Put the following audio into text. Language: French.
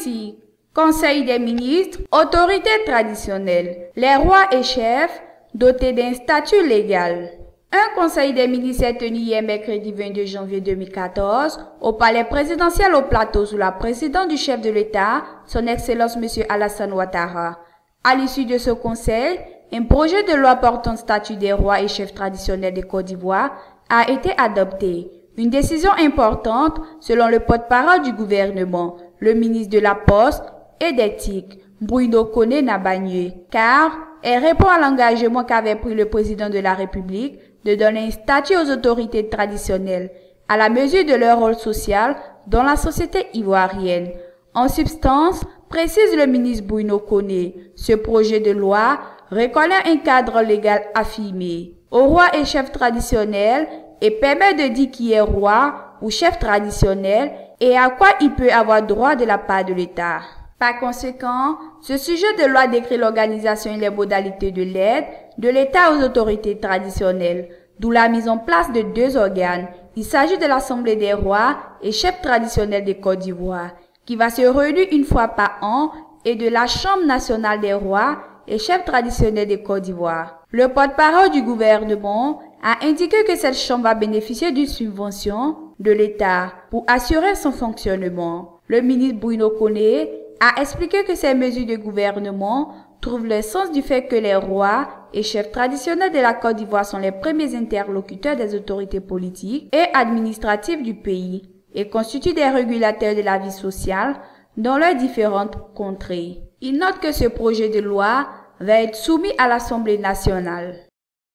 Politique, Conseil des ministres, autorités traditionnelles, les rois et chefs dotés d'un statut légal. Un conseil des ministres est tenu hier mercredi 22 janvier 2014 au palais présidentiel au Plateau sous la présidence du chef de l'État, son Excellence M. Alassane Ouattara. À l'issue de ce conseil, un projet de loi portant statut des rois et chefs traditionnels de Côte d'Ivoire a été adopté. Une décision importante selon le porte-parole du gouvernement, le ministre de la Poste et d'éthique, Bruno Koné Nabagné, car elle répond à l'engagement qu'avait pris le président de la République de donner un statut aux autorités traditionnelles, à la mesure de leur rôle social dans la société ivoirienne. En substance, précise le ministre Bruno Koné, ce projet de loi reconnaît un cadre légal affirmé aux rois et chefs traditionnels et permet de dire qui est roi ou chef traditionnel et à quoi il peut avoir droit de la part de l'État. Par conséquent, ce sujet de loi décrit l'organisation et les modalités de l'aide de l'État aux autorités traditionnelles, d'où la mise en place de deux organes. Il s'agit de l'Assemblée des rois et chefs traditionnels de Côte d'Ivoire, qui va se réunir une fois par an, et de la Chambre nationale des rois et chefs traditionnels de Côte d'Ivoire. Le porte-parole du gouvernement a indiqué que cette chambre va bénéficier d'une subvention de l'État pour assurer son fonctionnement. Le ministre Bruno Koné a expliqué que ces mesures de gouvernement trouvent le sens du fait que les rois et chefs traditionnels de la Côte d'Ivoire sont les premiers interlocuteurs des autorités politiques et administratives du pays et constituent des régulateurs de la vie sociale dans leurs différentes contrées. Il note que ce projet de loi va être soumis à l'Assemblée nationale.